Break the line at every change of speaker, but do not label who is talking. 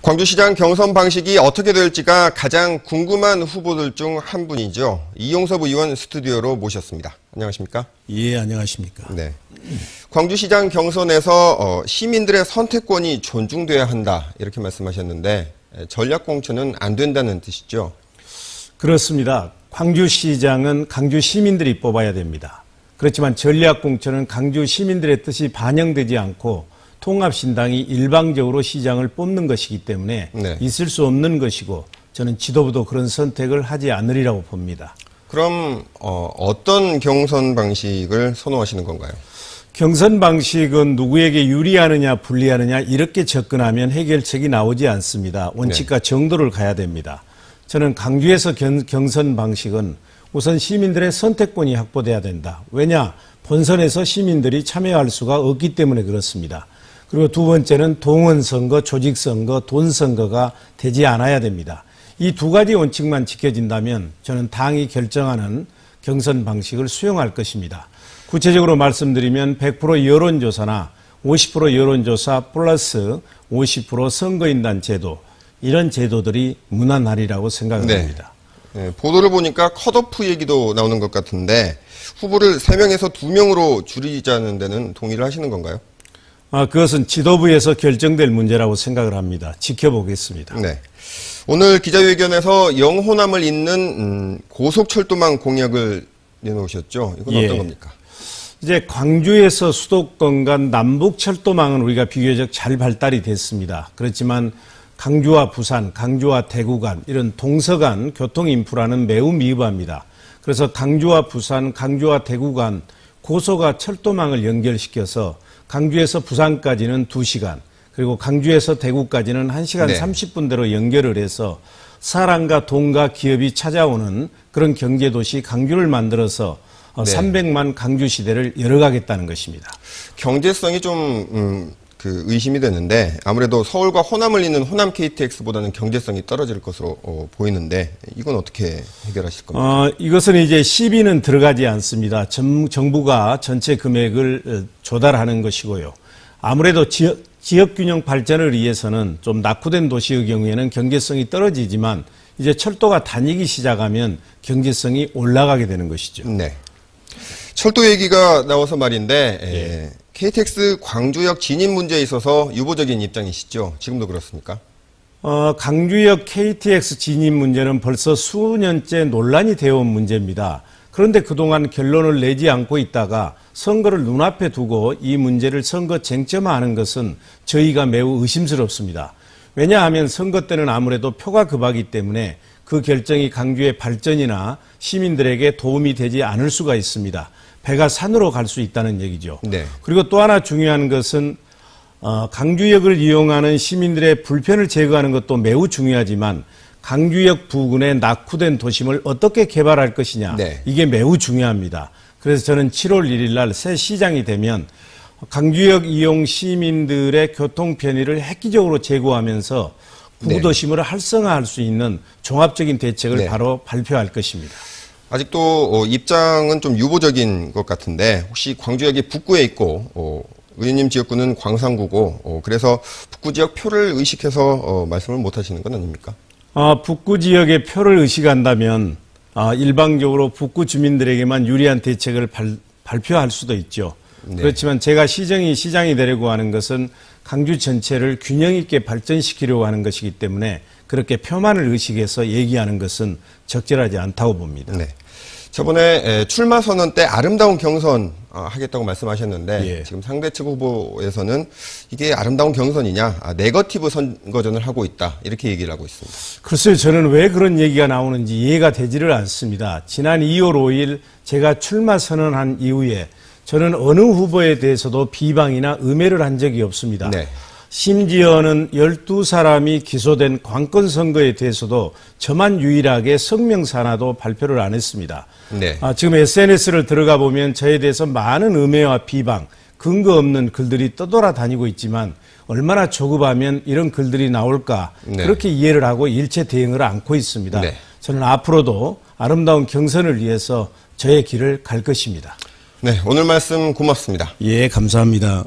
광주시장 경선 방식이 어떻게 될지가 가장 궁금한 후보들 중 한 분이죠. 이용섭 의원 스튜디오로 모셨습니다. 안녕하십니까?
예, 안녕하십니까?
네. 광주시장 경선에서 시민들의 선택권이 존중돼야 한다 이렇게 말씀하셨는데 전략공천은 안 된다는 뜻이죠?
그렇습니다. 광주시장은 광주 시민들이 뽑아야 됩니다. 그렇지만 전략공천은 광주 시민들의 뜻이 반영되지 않고 통합신당이 일방적으로 시장을 뽑는 것이기 때문에
네.
있을 수 없는 것이고 저는 지도부도 그런 선택을 하지 않으리라고 봅니다.
그럼 어떤 경선 방식을 선호하시는 건가요?
경선 방식은 누구에게 유리하느냐 불리하느냐 이렇게 접근하면 해결책이 나오지 않습니다. 원칙과 정도를 가야 됩니다. 저는 광주에서 경선 방식은 우선 시민들의 선택권이 확보돼야 된다. 왜냐? 본선에서 시민들이 참여할 수가 없기 때문에 그렇습니다. 그리고 두 번째는 동원선거, 조직선거, 돈선거가 되지 않아야 됩니다. 이 두 가지 원칙만 지켜진다면 저는 당이 결정하는 경선 방식을 수용할 것입니다. 구체적으로 말씀드리면 100% 여론조사나 50% 여론조사 플러스 50% 선거인단 제도, 이런 제도들이 무난하리라고 생각을 합니다.
네, 보도를 보니까 컷오프 얘기도 나오는 것 같은데 후보를 3명에서 2명으로 줄이자는 데는 동의를 하시는 건가요?
그것은 지도부에서 결정될 문제라고 생각을 합니다. 지켜보겠습니다.
네. 오늘 기자회견에서 영호남을 잇는 고속철도망 공약을 내놓으셨죠? 이건 어떤 겁니까?
이제 광주에서 수도권 간 남북철도망은 우리가 비교적 잘 발달이 됐습니다. 그렇지만 광주와 부산, 광주와 대구 간 이런 동서 간 교통 인프라는 매우 미흡합니다. 그래서 광주와 부산, 광주와 대구 간 고속화 철도망을 연결시켜서 광주에서 부산까지는 2시간, 그리고 광주에서 대구까지는 1시간 30분대로 연결을 해서 사람과 돈과 기업이 찾아오는 그런 경제도시 광주를 만들어서 300만 광주 시대를 열어가겠다는 것입니다.
경제성이 좀 의심이 되는데 아무래도 서울과 호남을 잇는 호남 KTX보다는 경제성이 떨어질 것으로 보이는데 이건 어떻게 해결하실 겁니까?
이것은 이제 시비는 들어가지 않습니다. 정부가 전체 금액을 조달하는 것이고요. 아무래도 지역균형 발전을 위해서는 좀 낙후된 도시의 경우에는 경제성이 떨어지지만 이제 철도가 다니기 시작하면 경제성이 올라가게 되는 것이죠.
네. 철도 얘기가 나와서 말인데 KTX 광주역 진입 문제에 있어서 유보적인 입장이시죠? 지금도 그렇습니까?
광주역 KTX 진입 문제는 벌써 수년째 논란이 되어 온 문제입니다. 그런데 그동안 결론을 내지 않고 있다가 선거를 눈앞에 두고 이 문제를 선거 쟁점화하는 것은 저희가 매우 의심스럽습니다. 왜냐하면 선거 때는 아무래도 표가 급하기 때문에 그 결정이 광주의 발전이나 시민들에게 도움이 되지 않을 수가 있습니다. 배가 산으로 갈 수 있다는 얘기죠. 네. 그리고 또 하나 중요한 것은 광주역을 이용하는 시민들의 불편을 제거하는 것도 매우 중요하지만 광주역 부근의 낙후된 도심을 어떻게 개발할 것이냐, 이게 매우 중요합니다. 그래서 저는 7월 1일 날 새 시장이 되면 광주역 이용 시민들의 교통 편의를 획기적으로 제고하면서 구도심을 활성화할 수 있는 종합적인 대책을 바로 발표할 것입니다.
아직도 입장은 좀 유보적인 것 같은데 혹시 광주역이 북구에 있고 의원님 지역구는 광산구고 그래서 북구 지역 표를 의식해서 말씀을 못 하시는 건 아닙니까?
북구 지역의 표를 의식한다면 일방적으로 북구 주민들에게만 유리한 대책을 발표할 수도 있죠. 그렇지만 제가 시장이 되려고 하는 것은 광주 전체를 균형 있게 발전시키려고 하는 것이기 때문에 그렇게 표만을 의식해서 얘기하는 것은 적절하지 않다고 봅니다. 네.
저번에 출마 선언 때 아름다운 경선 하겠다고 말씀하셨는데 지금 상대 측 후보에서는 이게 아름다운 경선이냐, 네거티브 선거전을 하고 있다 이렇게 얘기를 하고 있습니다.
글쎄요, 저는 왜 그런 얘기가 나오는지 이해가 되지를 않습니다. 지난 2월 5일 제가 출마 선언한 이후에 저는 어느 후보에 대해서도 비방이나 음해를 한 적이 없습니다. 심지어는 12사람이 기소된 관건 선거에 대해서도 저만 유일하게 성명서 하나도 발표를 안 했습니다. 지금 SNS를 들어가 보면 저에 대해서 많은 음해와 비방, 근거 없는 글들이 떠돌아다니고 있지만 얼마나 조급하면 이런 글들이 나올까 그렇게 이해를 하고 일체 대응을 안고 있습니다. 저는 앞으로도 아름다운 경선을 위해서 저의 길을 갈 것입니다.
네, 오늘 말씀 고맙습니다.
예, 감사합니다.